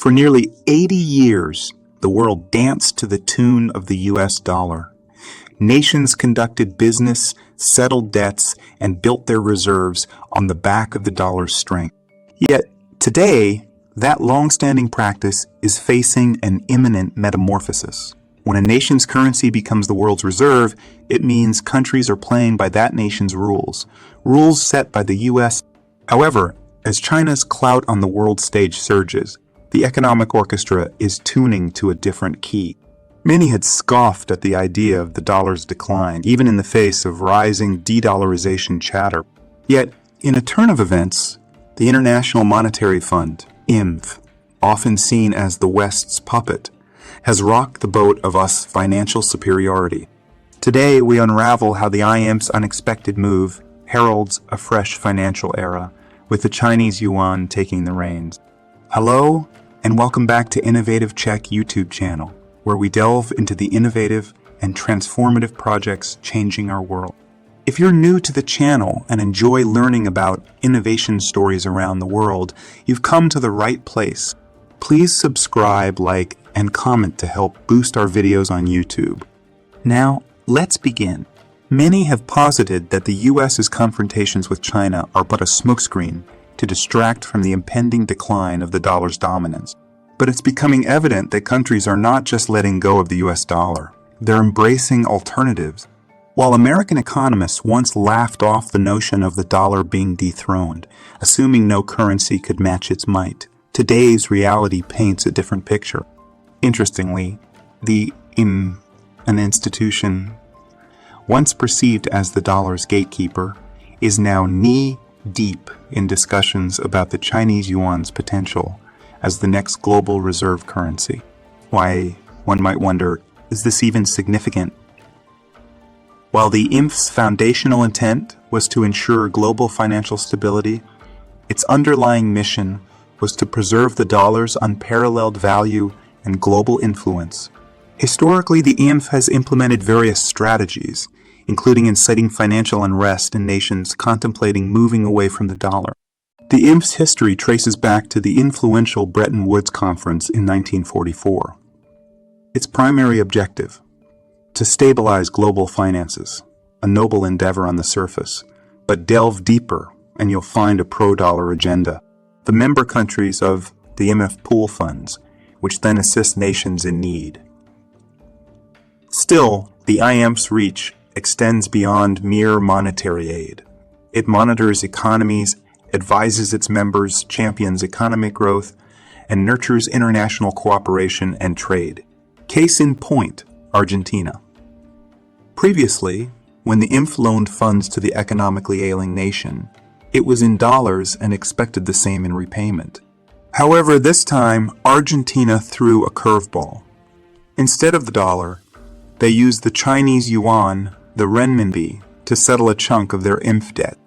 For nearly 80 years, the world danced to the tune of the US dollar. Nations conducted business, settled debts, and built their reserves on the back of the dollar's strength. Yet, today, that long-standing practice is facing an imminent metamorphosis. When a nation's currency becomes the world's reserve, it means countries are playing by that nation's rules set by the US. However, as China's clout on the world stage surges, the economic orchestra is tuning to a different key. Many had scoffed at the idea of the dollar's decline, even in the face of rising de-dollarization chatter. Yet, in a turn of events, the International Monetary Fund, IMF, often seen as the West's puppet, has rocked the boat of us financial superiority. Today, we unravel how the IMF's unexpected move heralds a fresh financial era, with the Chinese Yuan taking the reins. Hello, and welcome back to Innovative Check YouTube channel, where we delve into the innovative and transformative projects changing our world. If you're new to the channel and enjoy learning about innovation stories around the world, you've come to the right place. Please subscribe, like, and comment to help boost our videos on YouTube. Now, let's begin. Many have posited that the US's confrontations with China are but a smokescreen to distract from the impending decline of the dollar's dominance. But it's becoming evident that countries are not just letting go of the US dollar. They're embracing alternatives. While American economists once laughed off the notion of the dollar being dethroned, assuming no currency could match its might, today's reality paints a different picture. Interestingly, an institution once perceived as the dollar's gatekeeper is now knee-deep in discussions about the Chinese Yuan's potential as the next global reserve currency. Why, one might wonder, is this even significant? While the IMF's foundational intent was to ensure global financial stability, its underlying mission was to preserve the dollar's unparalleled value and global influence. Historically, the IMF has implemented various strategies, including inciting financial unrest in nations contemplating moving away from the dollar. The IMF's history traces back to the influential Bretton Woods Conference in 1944. Its primary objective: to stabilize global finances, a noble endeavor on the surface, but delve deeper and you'll find a pro-dollar agenda. The member countries of the IMF pool funds, which then assist nations in need. Still, the IMF's reach extends beyond mere monetary aid. It monitors economies, advises its members, champions economic growth, and nurtures international cooperation and trade. Case in point, Argentina. Previously, when the IMF loaned funds to the economically ailing nation, it was in dollars and expected the same in repayment. However, this time, Argentina threw a curveball. Instead of the dollar, they used the Chinese Yuan, the renminbi, to settle a chunk of their IMF debt.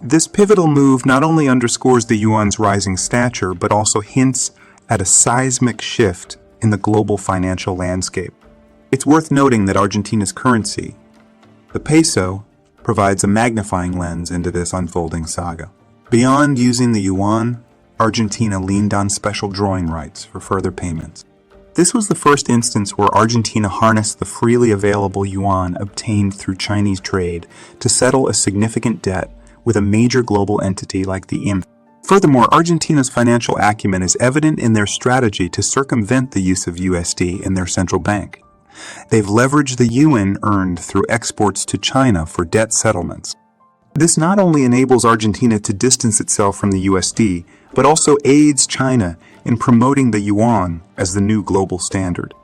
This pivotal move not only underscores the yuan's rising stature, but also hints at a seismic shift in the global financial landscape. It's worth noting that Argentina's currency, the peso, provides a magnifying lens into this unfolding saga. Beyond using the yuan, Argentina leaned on special drawing rights for further payments. This was the first instance where Argentina harnessed the freely available yuan obtained through Chinese trade to settle a significant debt with a major global entity like the IMF. Furthermore, Argentina's financial acumen is evident in their strategy to circumvent the use of USD in their central bank. They've leveraged the yuan earned through exports to China for debt settlements. This not only enables Argentina to distance itself from the USD, but also aids China in promoting the yuan as the new global standard.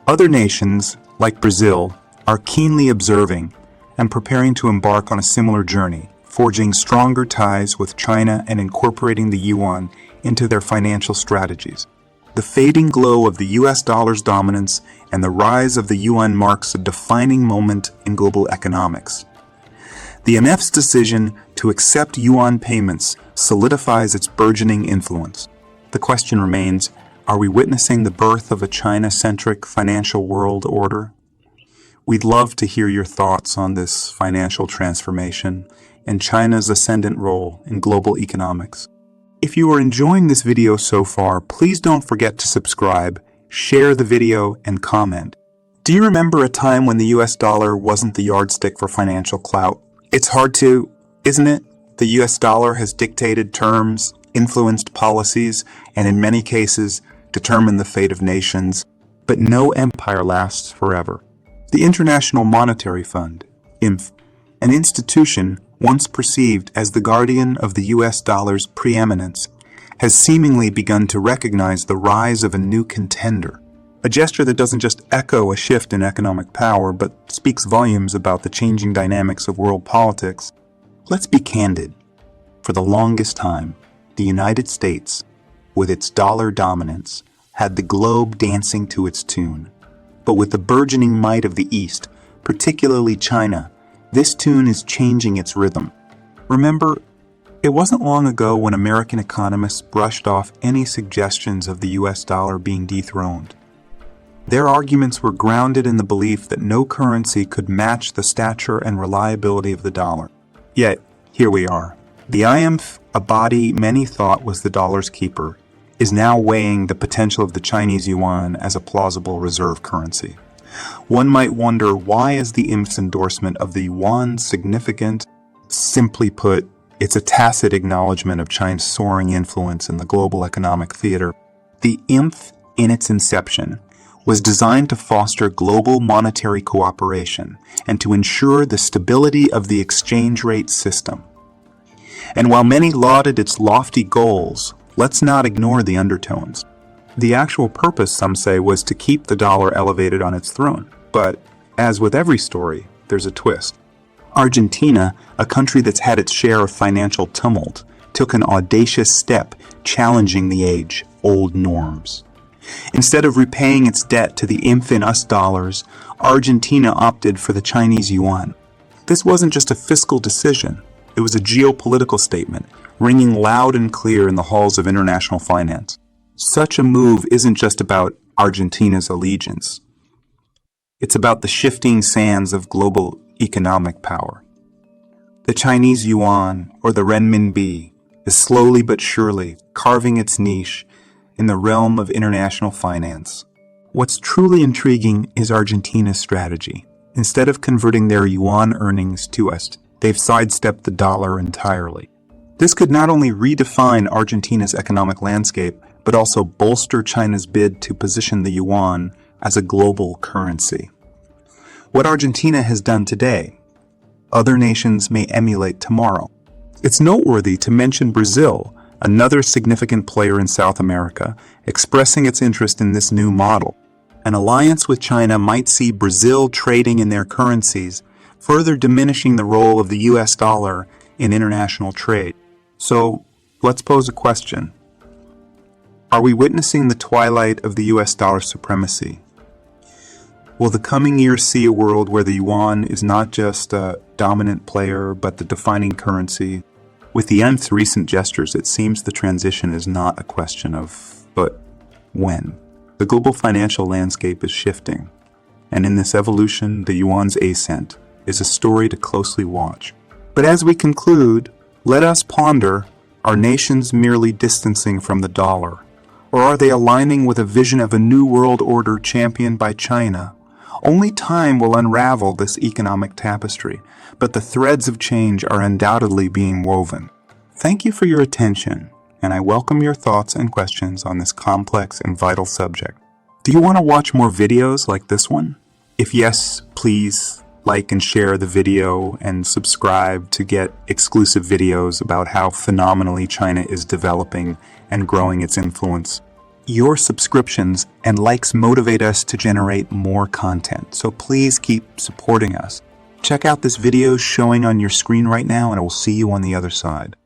Other nations, like Brazil, are keenly observing and preparing to embark on a similar journey, forging stronger ties with China and incorporating the yuan into their financial strategies. The fading glow of the US dollar's dominance and the rise of the yuan marks a defining moment in global economics. The IMF's decision to accept yuan payments solidifies its burgeoning influence. The question remains, are we witnessing the birth of a China-centric financial world order? We'd love to hear your thoughts on this financial transformation and China's ascendant role in global economics. If you are enjoying this video so far, please don't forget to subscribe, share the video, and comment. Do you remember a time when the US dollar wasn't the yardstick for financial clout? It's hard to, isn't it? The US dollar has dictated terms, influenced policies, and in many cases, determined the fate of nations. But no empire lasts forever. The International Monetary Fund, IMF, an institution once perceived as the guardian of the US dollar's preeminence, has seemingly begun to recognize the rise of a new contender. A gesture that doesn't just echo a shift in economic power, but speaks volumes about the changing dynamics of world politics. Let's be candid. For the longest time, the United States, with its dollar dominance, had the globe dancing to its tune. But with the burgeoning might of the East, particularly China, this tune is changing its rhythm. Remember, it wasn't long ago when American economists brushed off any suggestions of the US dollar being dethroned. Their arguments were grounded in the belief that no currency could match the stature and reliability of the dollar. Yet, here we are. The IMF, a body many thought was the dollar's keeper, is now weighing the potential of the Chinese Yuan as a plausible reserve currency. One might wonder, why is the IMF's endorsement of the yuan significant? Simply put, it's a tacit acknowledgement of China's soaring influence in the global economic theater. The IMF, in its inception, was designed to foster global monetary cooperation and to ensure the stability of the exchange rate system. And while many lauded its lofty goals, let's not ignore the undertones. The actual purpose, some say, was to keep the dollar elevated on its throne. But, as with every story, there's a twist. Argentina, a country that's had its share of financial tumult, took an audacious step challenging the age-old norms. Instead of repaying its debt to the IMF in US dollars, Argentina opted for the Chinese Yuan. This wasn't just a fiscal decision. It was a geopolitical statement, ringing loud and clear in the halls of international finance. Such a move isn't just about Argentina's allegiance. It's about the shifting sands of global economic power. The Chinese yuan, or the renminbi, is slowly but surely carving its niche in the realm of international finance. What's truly intriguing is Argentina's strategy. Instead of converting their yuan earnings to us, they've sidestepped the dollar entirely. This could not only redefine Argentina's economic landscape, but also bolster China's bid to position the yuan as a global currency. What Argentina has done today, other nations may emulate tomorrow. It's noteworthy to mention Brazil, another significant player in South America, expressing its interest in this new model. An alliance with China might see Brazil trading in their currencies, further diminishing the role of the US dollar in international trade. So, let's pose a question. Are we witnessing the twilight of the US dollar supremacy? Will the coming years see a world where the yuan is not just a dominant player, but the defining currency? With the IMF's recent gestures, it seems the transition is not a question of, but when. The global financial landscape is shifting, and in this evolution, the yuan's ascent is a story to closely watch. But as we conclude, let us ponder, are nations merely distancing from the dollar? Or are they aligning with a vision of a new world order championed by China? Only time will unravel this economic tapestry, but the threads of change are undoubtedly being woven. Thank you for your attention, and I welcome your thoughts and questions on this complex and vital subject. Do you want to watch more videos like this one? If yes, please like and share the video and subscribe to get exclusive videos about how phenomenally China is developing and growing its influence. Your subscriptions and likes motivate us to generate more content, so please keep supporting us. Check out this video showing on your screen right now, and I will see you on the other side.